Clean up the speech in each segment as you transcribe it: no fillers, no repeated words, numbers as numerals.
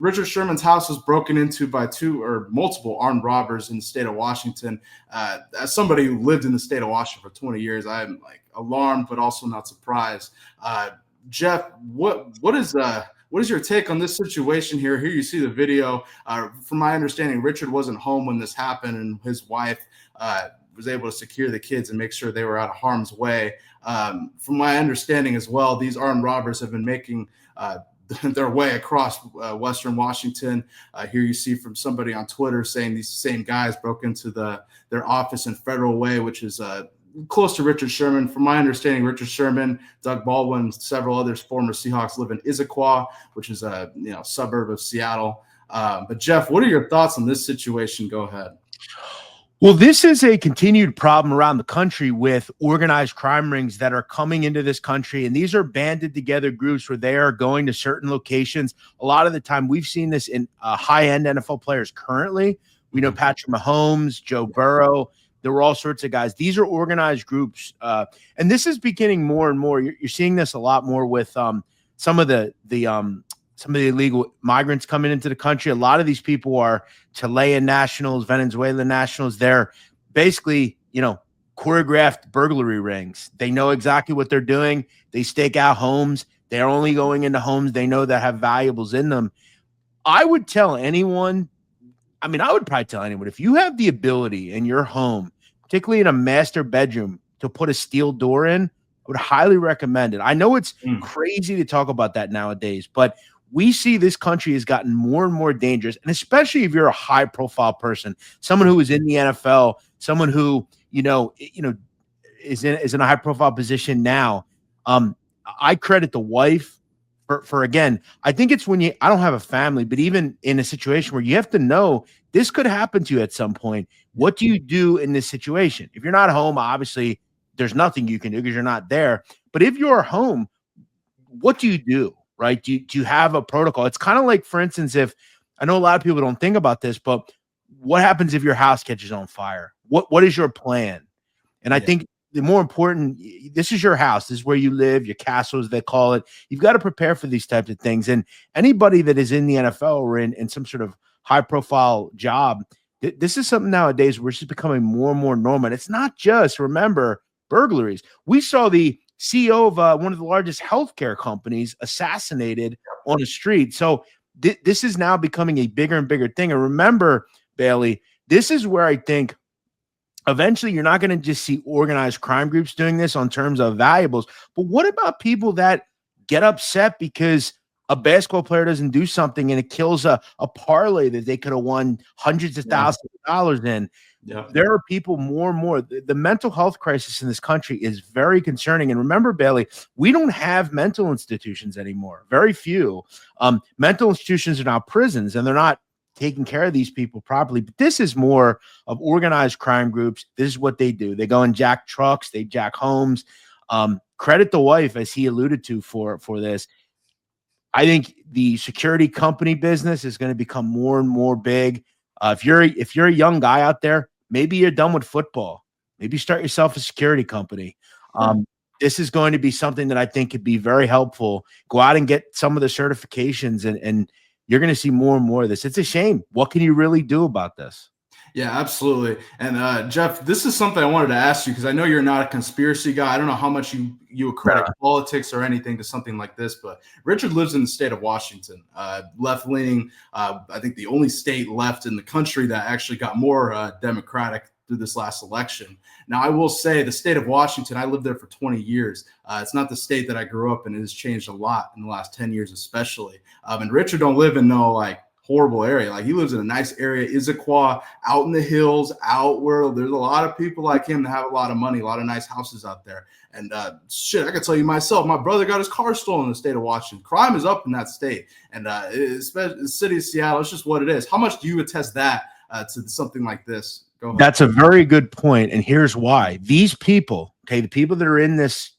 Richard Sherman's house was broken into by two or multiple armed robbers in the state of Washington. As somebody who lived in the state of Washington for 20 years, I'm like alarmed, but also not surprised. Jeff, what is your take on this situation here? Here you see the video. From my understanding, Richard wasn't home when this happened, and his wife was able to secure the kids and make sure they were out of harm's way. From my understanding as well, these armed robbers have been making their way across Western Washington. Here you see from somebody on Twitter saying these same guys broke into their office in Federal Way, which is close to Richard Sherman. From my understanding, Richard Sherman, Doug Baldwin, several others, former Seahawks, live in Issaquah, which is a suburb of Seattle. But Jeff, what are your thoughts on this situation? Go ahead. Well, this is a continued problem around the country with organized crime rings that are coming into this country. And these are banded together groups where they are going to certain locations. A lot of the time we've seen this in high-end NFL players currently. We know Patrick Mahomes, Joe Burrow. There were all sorts of guys. These are organized groups. And this is beginning more and more. You're seeing this a lot more with some of the illegal migrants coming into the country. A lot of these people are Chilean nationals, Venezuelan nationals. They're basically, choreographed burglary rings. They know exactly what they're doing. They stake out homes. They're only going into homes they know that have valuables in them. I would probably tell anyone, if you have the ability in your home, particularly in a master bedroom, to put a steel door in, I would highly recommend it. I know it's crazy to talk about that nowadays, but we see this country has gotten more and more dangerous, and especially if you're a high-profile person, someone who is in the NFL, someone who is in a high-profile position now. I credit the wife for again. I think it's when I don't have a family, but even in a situation where you have to know this could happen to you at some point. What do you do in this situation? If you're not home, obviously there's nothing you can do because you're not there. But if you're home, what do you do? Right? Do you have a protocol? It's kind of like, for instance, if I know a lot of people don't think about this, but what happens if your house catches on fire? What is your plan? And I think the more important, this is your house. This is where you live, your castle, as they call it. You've got to prepare for these types of things. And anybody that is in the NFL or in some sort of high-profile job, this is something nowadays where it's just becoming more and more normal. And it's not just, remember, burglaries. We saw the CEO of one of the largest healthcare companies assassinated on the street. So this is now becoming a bigger and bigger thing. And remember, Bailey, this is where I think eventually you're not going to just see organized crime groups doing this on terms of valuables. But what about people that get upset because a basketball player doesn't do something and it kills a parlay that they could have won hundreds of thousands of dollars in? Yeah. There are people more and more. The mental health crisis in this country is very concerning. And remember, Bailey, we don't have mental institutions anymore. Very few. Mental institutions are now prisons, and they're not taking care of these people properly. But this is more of organized crime groups. This is what they do. They go and jack trucks. They jack homes. Credit the wife, as he alluded to, for this. I think the security company business is going to become more and more big. If you're a young guy out there, maybe you're done with football. Maybe start yourself a security company. This is going to be something that I think could be very helpful. Go out and get some of the certifications, and you're going to see more and more of this. It's a shame. What can you really do about this? Yeah, absolutely. And Jeff, this is something I wanted to ask you because I know you're not a conspiracy guy. I don't know how much you accredit politics or anything to something like this, but Richard lives in the state of Washington, left-leaning. I think the only state left in the country that actually got more Democratic through this last election. Now, I will say the state of Washington, I lived there for 20 years. It's not the state that I grew up in. It has changed a lot in the last 10 years, especially. And Richard don't live in no horrible area. Like, he lives in a nice area, Issaquah, out in the hills, out where there's a lot of people like him that have a lot of money, a lot of nice houses out there. And shit, I can tell you myself, my brother got his car stolen in the state of Washington. Crime is up in that state. And especially the city of Seattle, it's just what it is. How much do you attest that to something like this? Go ahead. That's a very good point, and here's why. These people, the people that are in this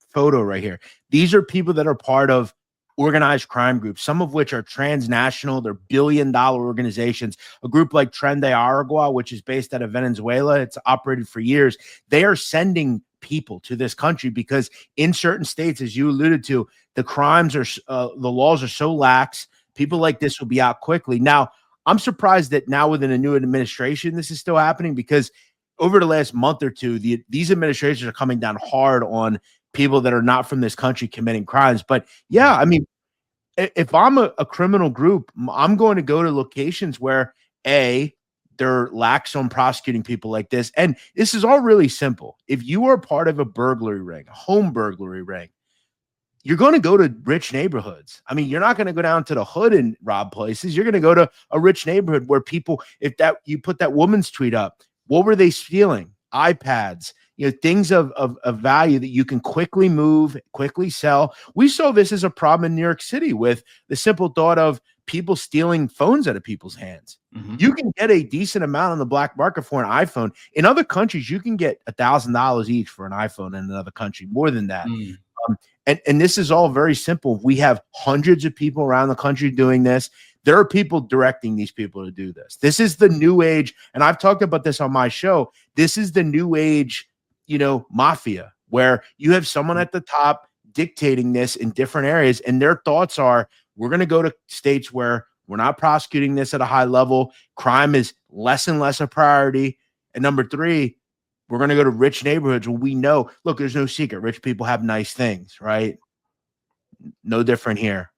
photo right here, these are people that are part of organized crime groups, some of which are transnational. They're billion-dollar organizations. A group like Tren de Aragua, which is based out of Venezuela, it's operated for years. They are sending people to this country because in certain states, as you alluded to, the crimes are the laws are so lax. People like this will be out quickly. Now, I'm surprised that now within a new administration, this is still happening, because over the last month or two, these administrations are coming down hard on people that are not from this country committing crimes. But yeah, I mean, if I'm a criminal group, I'm going to go to locations where they're lax on prosecuting people like this. And this is all really simple. If you are part of a burglary ring, a home burglary ring, you're going to go to rich neighborhoods. I mean, you're not going to go down to the hood and rob places. You're going to go to a rich neighborhood where people, if that you put that woman's tweet up, what were they stealing? iPads, things of value that you can quickly move, quickly sell. We saw this as a problem in New York City with the simple thought of people stealing phones out of people's hands. Mm-hmm. You can get a decent amount on the black market for an iPhone. In other countries, you can get $1,000 each for an iPhone in another country, more than that. And this is all very simple. We have hundreds of people around the country doing this. There are people directing these people to do this. This is the new age. And I've talked about this on my show. This is the new age, mafia, where you have someone at the top dictating this in different areas. And their thoughts are, we're going to go to states where we're not prosecuting this at a high level. Crime is less and less a priority. And number three, we're going to go to rich neighborhoods where we know, look, there's no secret. Rich people have nice things, right? No different here.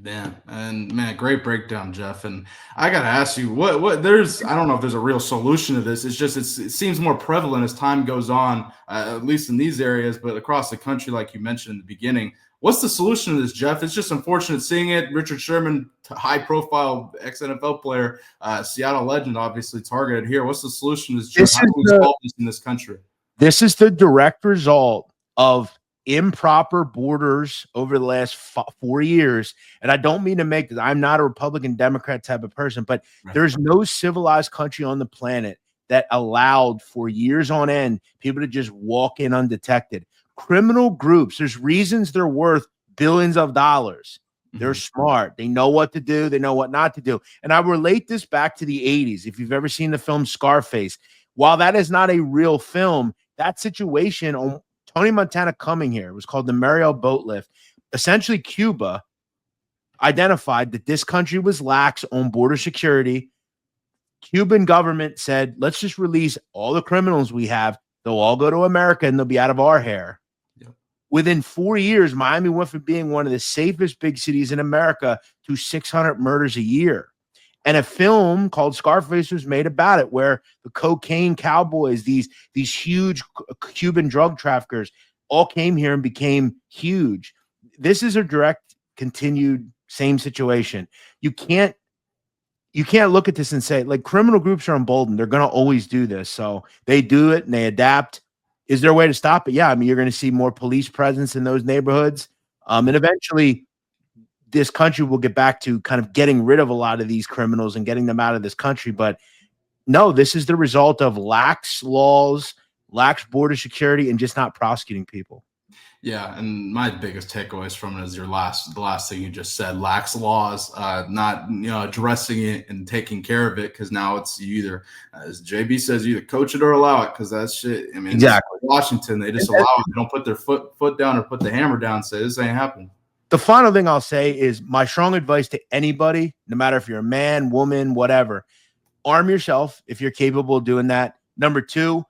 Man, great breakdown, Jeff. And I got to ask you, what I don't know if there's a real solution to this. It's just, it seems more prevalent as time goes on, at least in these areas, but across the country, like you mentioned in the beginning. What's the solution to this, Jeff? It's just unfortunate seeing it. Richard Sherman, high-profile ex-NFL player, Seattle legend, obviously targeted here. What's the solution to this, Jeff? How do we solve this in this country? This is the direct result of improper borders over the last 4 years. And I don't mean to make this, I'm not a Republican Democrat type of person, but there's no civilized country on the planet that allowed for years on end people to just walk in undetected. Criminal groups, there's reasons they're worth billions of dollars. They're smart. They know what to do. They know what not to do. And I relate this back to the 80s. If you've ever seen the film Scarface, while that is not a real film, that situation on Tony Montana coming here, it was called the Mariel Boat Lift. Essentially, Cuba identified that this country was lax on border security. Cuban government said, let's just release all the criminals we have. They'll all go to America and they'll be out of our hair. Within 4 years, Miami went from being one of the safest big cities in America to 600 murders a year. And a film called Scarface was made about it, where the cocaine cowboys, these huge Cuban drug traffickers, all came here and became huge. This is a direct, continued same situation. You can't look at this and say, like, criminal groups are emboldened. They're going to always do this. So they do it and they adapt. Is there a way to stop it? Yeah. I mean, you're going to see more police presence in those neighborhoods. And eventually this country will get back to kind of getting rid of a lot of these criminals and getting them out of this country. But no, this is the result of lax laws, lax border security, and just not prosecuting people. Yeah, and my biggest takeaways from it is the last thing you just said: lax laws, not addressing it and taking care of it. Because now it's you either, as JB says, you either coach it or allow it. Because that shit, I mean, exactly. Washington, they just allow it. They don't put their foot down or put the hammer down and say this ain't happening. The final thing I'll say is my strong advice to anybody, no matter if you're a man, woman, whatever: arm yourself if you're capable of doing that. Number two,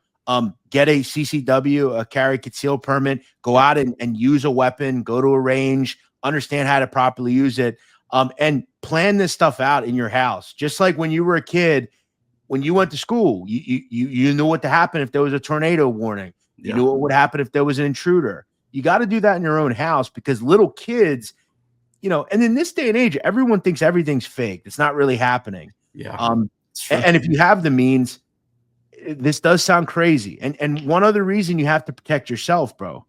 get a CCW, a carry concealed permit, go out and use a weapon, go to a range, understand how to properly use it, and plan this stuff out in your house. Just like when you were a kid, when you went to school, you knew what to happen if there was a tornado warning. You knew what would happen if there was an intruder. You got to do that in your own house, because little kids, and in this day and age, everyone thinks everything's fake. It's not really happening. Yeah. And if you have the means, this does sound crazy. And one other reason you have to protect yourself, bro.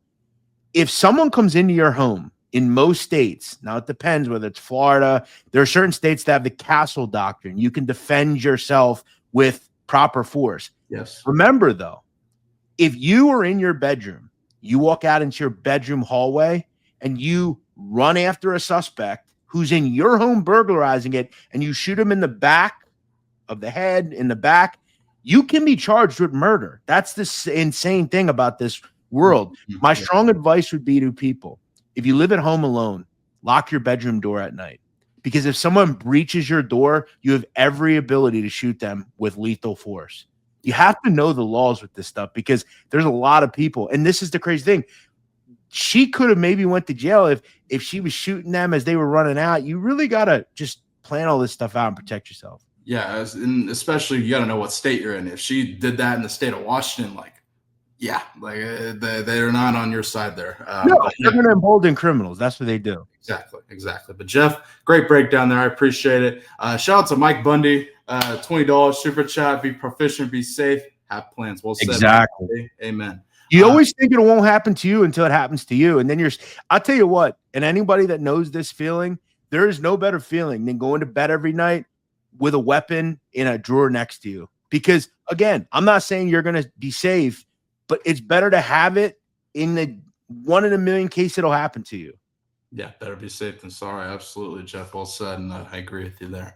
If someone comes into your home in most states, now it depends whether it's Florida, there are certain states that have the castle doctrine. You can defend yourself with proper force. Yes. Remember, though, if you are in your bedroom, you walk out into your bedroom hallway and you run after a suspect who's in your home burglarizing it, and you shoot him in the back of the head, in the back, you can be charged with murder. That's the insane thing about this world. My strong advice would be to people: if you live at home alone, lock your bedroom door at night. because if someone breaches your door, you have every ability to shoot them with lethal force. You have to know the laws with this stuff because there's a lot of people. And this is the crazy thing. She could have maybe went to jail if she was shooting them as they were running out. You really got to just plan all this stuff out and protect yourself. Yeah, and especially you got to know what state you're in. If she did that in the state of Washington, like, yeah, like they're not on your side there. No, they're going to embolden criminals. That's what they do. Exactly. But Jeff, great breakdown there. I appreciate it. Shout out to Mike Bundy, $20 super chat. Be proficient, be safe, have plans. Well said. Exactly. Amen. You always think it won't happen to you until it happens to you. And then I'll tell you what, and anybody that knows this feeling, there is no better feeling than going to bed every night with a weapon in a drawer next to you. Because again, I'm not saying you're going to be safe, but it's better to have it in the 1 in a million case it'll happen to you. Yeah, better be safe than sorry. Absolutely, Jeff. Well said. And I agree with you there.